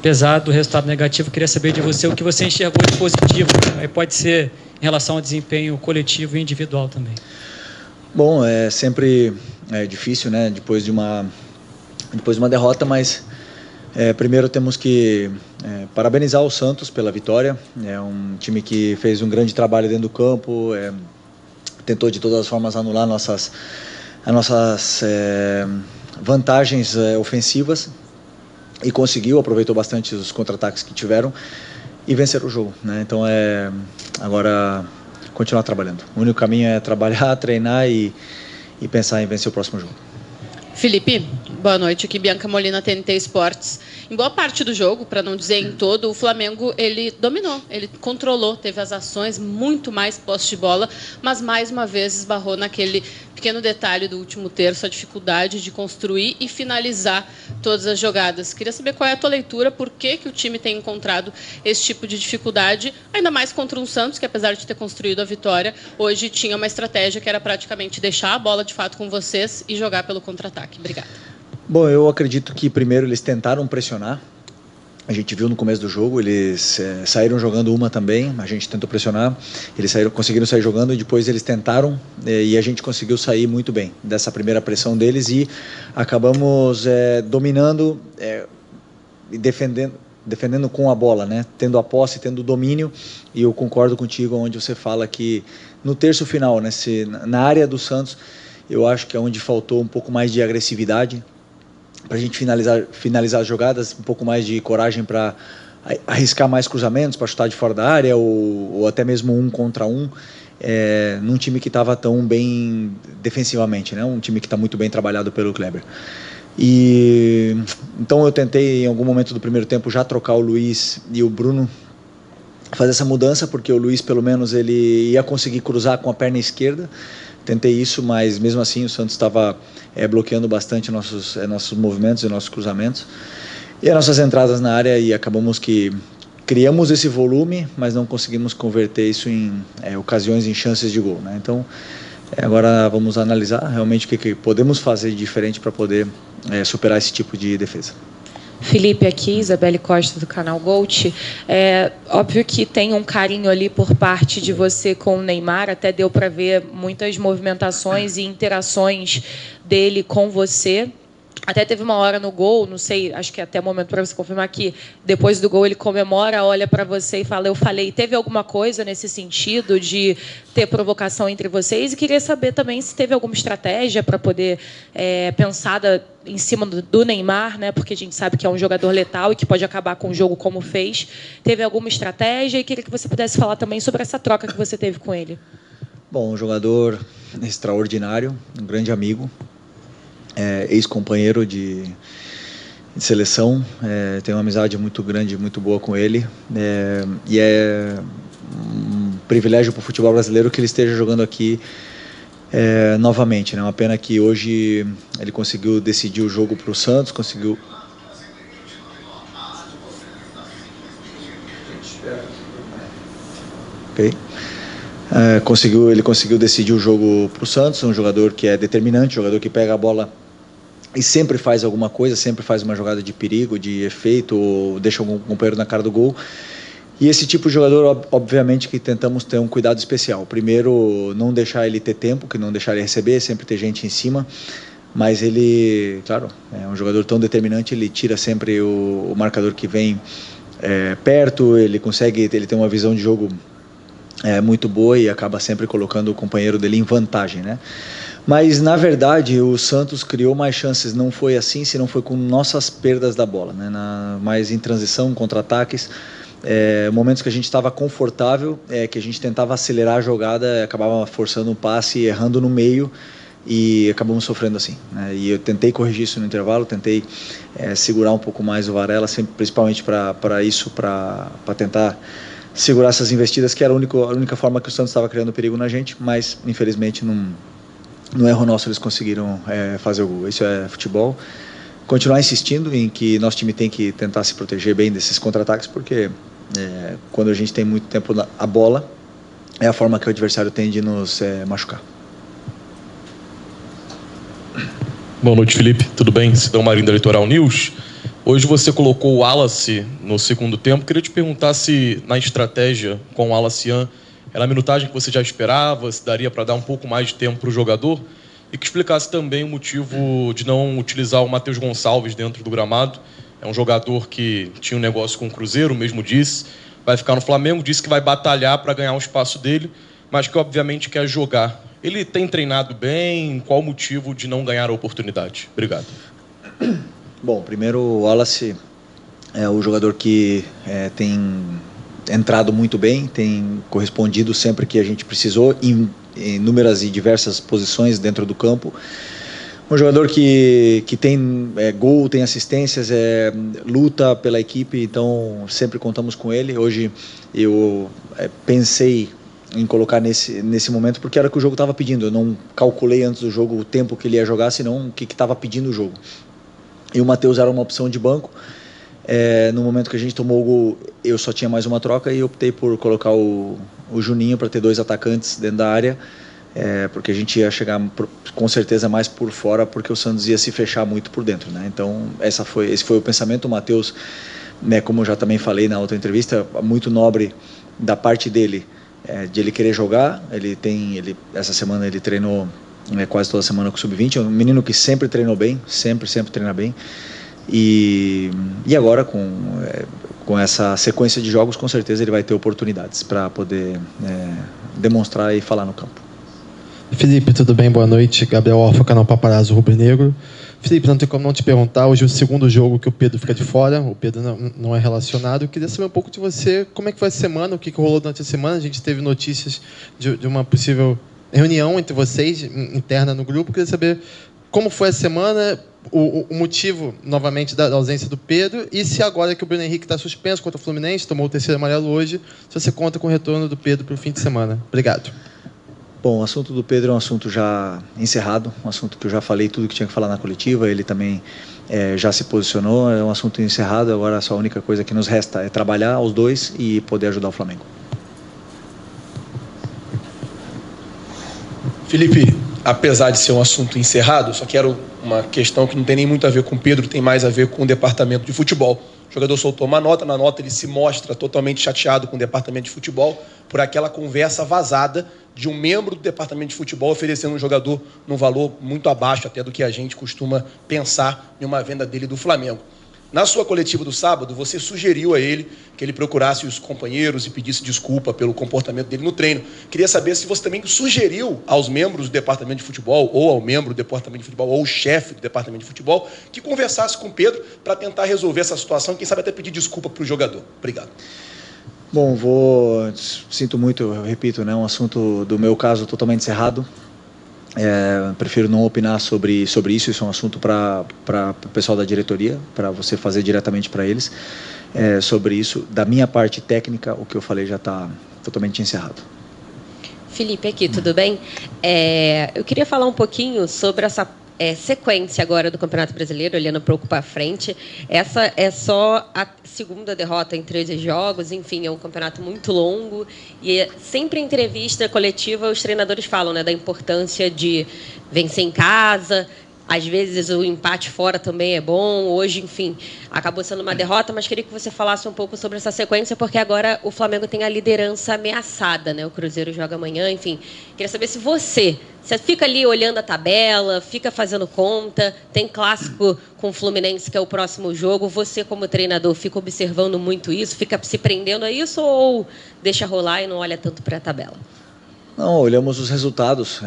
apesar do resultado negativo, queria saber de você o que você enxergou de positivo. Pode ser em relação ao desempenho coletivo e individual também. Bom, é sempre difícil, né? Depois de uma derrota, mas primeiro temos que parabenizar o Santos pela vitória. É um time que fez um grande trabalho dentro do campo, tentou de todas as formas anular as nossas vantagens ofensivas e conseguiu, aproveitou bastante os contra-ataques que tiveram e vencer o jogo, né? Então agora continuar trabalhando. O único caminho é trabalhar, treinar e pensar em vencer o próximo jogo. Felipe, boa noite. Aqui Bianca Molina, TNT Esportes. Em boa parte do jogo, para não dizer em todo, o Flamengo ele dominou, ele controlou, teve as ações, muito mais posse de bola, mas mais uma vez esbarrou naquele pequeno detalhe do último terço, a dificuldade de construir e finalizar todas as jogadas. Queria saber qual é a tua leitura, por que o time tem encontrado esse tipo de dificuldade, ainda mais contra um Santos, que apesar de ter construído a vitória, hoje tinha uma estratégia que era praticamente deixar a bola de fato com vocês e jogar pelo contra-ataque. Obrigada. Bom, eu acredito que primeiro eles tentaram pressionar. A gente viu no começo do jogo, eles saíram jogando uma também, a gente tentou pressionar, eles conseguiram sair jogando e depois eles tentaram e a gente conseguiu sair muito bem dessa primeira pressão deles e acabamos dominando e defendendo com a bola, né? Tendo a posse, tendo o domínio, e eu concordo contigo onde você fala que no terço final, né, na área do Santos, eu acho que é onde faltou um pouco mais de agressividade, para a gente finalizar as jogadas, um pouco mais de coragem para arriscar mais cruzamentos, para chutar de fora da área ou até mesmo 1 contra 1, num time que estava tão bem defensivamente, né? Um time que está muito bem trabalhado pelo Kleber. E então eu tentei em algum momento do primeiro tempo já trocar o Luiz e o Bruno, fazer essa mudança, porque o Luiz pelo menos ele ia conseguir cruzar com a perna esquerda. Tentei isso, mas mesmo assim o Santos estava bloqueando bastante nossos movimentos e nossos cruzamentos e as nossas entradas na área, e acabamos que criamos esse volume, mas não conseguimos converter isso em ocasiões, em chances de gol, né? Então agora vamos analisar realmente o que podemos fazer de diferente para poder superar esse tipo de defesa. Felipe, aqui, Isabelle Costa, do canal Gold. É óbvio que tem um carinho ali por parte de você com o Neymar, até deu para ver muitas movimentações e interações dele com você. Até teve uma hora no gol, não sei, acho que até o momento para você confirmar que depois do gol ele comemora, olha para você e fala, eu falei. Teve alguma coisa nesse sentido de ter provocação entre vocês? E queria saber também se teve alguma estratégia para poder pensada em cima do Neymar, né? Porque a gente sabe que é um jogador letal e que pode acabar com o jogo como fez. Teve alguma estratégia? E queria que você pudesse falar também sobre essa troca que você teve com ele. Bom, um jogador extraordinário, um grande amigo. Ex-companheiro de seleção, tenho uma amizade muito grande, muito boa com ele, e é um privilégio para o futebol brasileiro que ele esteja jogando aqui novamente, né? Uma pena que hoje ele conseguiu decidir o jogo para o Santos, conseguiu... Okay. Ele conseguiu decidir o jogo para o Santos, um jogador que é determinante, um jogador que pega a bola e sempre faz alguma coisa, sempre faz uma jogada de perigo, de efeito, ou deixa algum companheiro na cara do gol. E esse tipo de jogador, obviamente, que tentamos ter um cuidado especial. Primeiro, não deixar ele ter tempo, que não deixar ele receber, sempre ter gente em cima. Mas ele, claro, é um jogador tão determinante, ele tira sempre o marcador que vem perto, ele tem uma visão de jogo muito boa e acaba sempre colocando o companheiro dele em vantagem, né? Mas, na verdade, o Santos criou mais chances, não foi assim, se não foi com nossas perdas da bola, né? Mais em transição, contra-ataques, momentos que a gente estava confortável, que a gente tentava acelerar a jogada, acabava forçando um passe, errando no meio e acabamos sofrendo assim, né? E eu tentei corrigir isso no intervalo, tentei segurar um pouco mais o Varela, sempre, principalmente para tentar segurar essas investidas, que era a única forma que o Santos estava criando perigo na gente, mas infelizmente no erro nosso eles conseguiram fazer o gol. Isso é futebol. Continuar insistindo em que nosso time tem que tentar se proteger bem desses contra-ataques, porque quando a gente tem muito tempo a bola, é a forma que o adversário tem de nos machucar. Boa noite, Felipe. Tudo bem? Sidão Marinho, da Litoral News. Hoje você colocou o Wallace no segundo tempo. Queria te perguntar se na estratégia com o Wallace era a minutagem que você já esperava, se daria para dar um pouco mais de tempo para o jogador, e que explicasse também o motivo de não utilizar o Matheus Gonçalves dentro do gramado. É um jogador que tinha um negócio com o Cruzeiro, mesmo disse, vai ficar no Flamengo, disse que vai batalhar para ganhar o espaço dele, mas que obviamente quer jogar. Ele tem treinado bem? Qual o motivo de não ganhar a oportunidade? Obrigado. Bom, primeiro o Wallace é o jogador que tem entrado muito bem, tem correspondido sempre que a gente precisou, em inúmeras e diversas posições dentro do campo. Um jogador que tem gol, tem assistências, luta pela equipe, então sempre contamos com ele. Hoje eu pensei em colocar nesse momento porque era o que o jogo estava pedindo. Eu não calculei antes do jogo o tempo que ele ia jogar, senão o que estava pedindo o jogo. E o Matheus era uma opção de banco. No momento que a gente tomou o gol, eu só tinha mais uma troca e optei por colocar o Juninho para ter 2 atacantes dentro da área. Porque a gente ia chegar com certeza mais por fora, porque o Santos ia se fechar muito por dentro, né? Então esse foi o pensamento. O Matheus, né, como eu já também falei na outra entrevista, muito nobre da parte dele, de ele querer jogar. Essa semana ele treinou quase toda semana com o Sub-20, é um menino que sempre treinou bem, sempre treina bem, e agora com essa sequência de jogos, com certeza ele vai ter oportunidades para poder demonstrar e falar no campo. Felipe, tudo bem? Boa noite. Gabriel Orfa, canal Paparazzo Rubro Negro. Felipe, não tem como não te perguntar, hoje é o segundo jogo que o Pedro fica de fora, o Pedro não é relacionado. Eu queria saber um pouco de você, como é que foi a semana, o que rolou durante a semana. A gente teve notícias de uma possível reunião entre vocês, interna no grupo. Eu queria saber como foi a semana, o motivo, novamente, da ausência do Pedro, e se agora que o Bruno Henrique está suspenso contra o Fluminense, tomou o 3º amarelo hoje, se você conta com o retorno do Pedro para o fim de semana. Obrigado. Bom, o assunto do Pedro é um assunto já encerrado, um assunto que eu já falei tudo que tinha que falar na coletiva, ele também já se posicionou, é um assunto encerrado. Agora a única coisa que nos resta é trabalhar os dois e poder ajudar o Flamengo. Felipe, apesar de ser um assunto encerrado, só quero uma questão que não tem nem muito a ver com o Pedro, tem mais a ver com o departamento de futebol. O jogador soltou uma nota, na nota ele se mostra totalmente chateado com o departamento de futebol por aquela conversa vazada de um membro do departamento de futebol oferecendo um jogador num valor muito abaixo até do que a gente costuma pensar em uma venda dele do Flamengo. Na sua coletiva do sábado, você sugeriu a ele que ele procurasse os companheiros e pedisse desculpa pelo comportamento dele no treino. Queria saber se você também sugeriu aos membros do departamento de futebol, ou ao membro do departamento de futebol, ou ao chefe do departamento de futebol, que conversasse com o Pedro para tentar resolver essa situação e, quem sabe, até pedir desculpa para o jogador. Obrigado. Bom, sinto muito, eu repito, né, um assunto do meu caso totalmente encerrado. Prefiro não opinar sobre isso. Isso é um assunto para o pessoal da diretoria, para você fazer diretamente para eles. Sobre isso, da minha parte técnica, o que eu falei já está totalmente encerrado. Felipe aqui, tudo bem? Eu queria falar um pouquinho sobre essa sequência agora do Campeonato Brasileiro, olhando um pouco para frente. Essa é só a segunda derrota em 13 jogos, enfim, é um campeonato muito longo, e sempre em entrevista coletiva os treinadores falam, né, da importância de vencer em casa. Às vezes o empate fora também é bom. Hoje, enfim, acabou sendo uma derrota, mas queria que você falasse um pouco sobre essa sequência, porque agora o Flamengo tem a liderança ameaçada, né? O Cruzeiro joga amanhã, enfim. Queria saber se você fica ali olhando a tabela, fica fazendo conta, tem clássico com o Fluminense, que é o próximo jogo. Você, como treinador, fica observando muito isso, fica se prendendo a isso, ou deixa rolar e não olha tanto para a tabela? Não, olhamos os resultados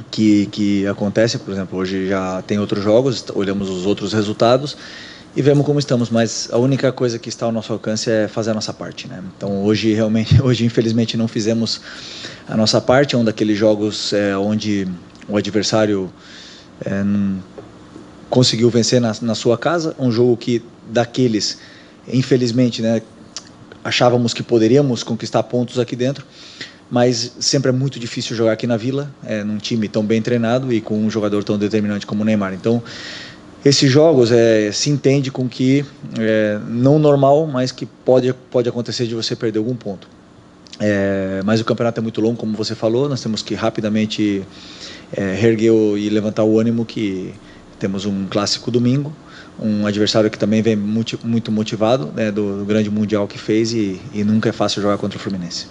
que acontece. Por exemplo, hoje já tem outros jogos, olhamos os outros resultados e vemos como estamos, mas a única coisa que está ao nosso alcance é fazer a nossa parte, né? Então hoje infelizmente não fizemos a nossa parte. É um daqueles jogos onde o adversário conseguiu vencer na sua casa, um jogo que daqueles, infelizmente, né, achávamos que poderíamos conquistar pontos aqui dentro, mas sempre é muito difícil jogar aqui na Vila, num time tão bem treinado e com um jogador tão determinante como o Neymar. Então, esses jogos se entende com que não normal, mas que pode acontecer de você perder algum ponto. Mas o campeonato é muito longo, como você falou, nós temos que rapidamente reerguer e levantar o ânimo, que temos um clássico domingo, um adversário que também vem muito motivado, né, do grande Mundial que fez e nunca é fácil jogar contra o Fluminense.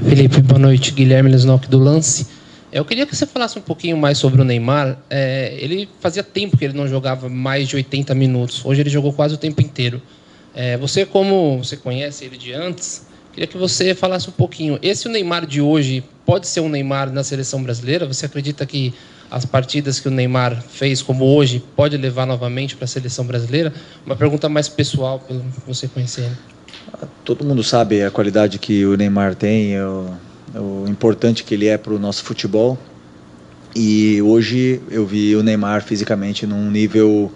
Felipe, boa noite. Guilherme Lesnock do Lance. Eu queria que você falasse um pouquinho mais sobre o Neymar. Ele fazia tempo que ele não jogava mais de 80 minutos. Hoje ele jogou quase o tempo inteiro. Você, como você conhece ele de antes, queria que você falasse um pouquinho. Esse o Neymar de hoje pode ser um Neymar na seleção brasileira? Você acredita que as partidas que o Neymar fez, como hoje, pode levar novamente para a seleção brasileira? Uma pergunta mais pessoal, pelo você conhecer ele. Todo mundo sabe a qualidade que o Neymar tem, o importante que ele é para o nosso futebol. E hoje eu vi o Neymar fisicamente num nível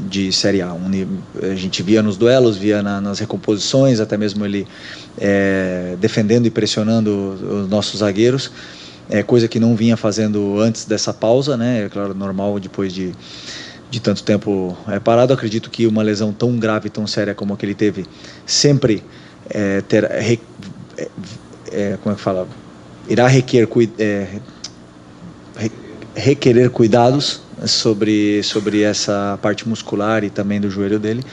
de Série A. A gente via nos duelos, via nas recomposições, até mesmo ele defendendo e pressionando os nossos zagueiros, coisa que não vinha fazendo antes dessa pausa, né? É claro, normal depois de tanto tempo parado. Acredito que uma lesão tão grave, tão séria como a que ele teve, sempre como é que fala? Irá requerer cuidados sobre essa parte muscular e também do joelho dele,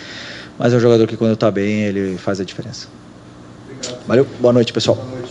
mas é um jogador que quando está bem ele faz a diferença. Valeu, boa noite, pessoal. Boa noite.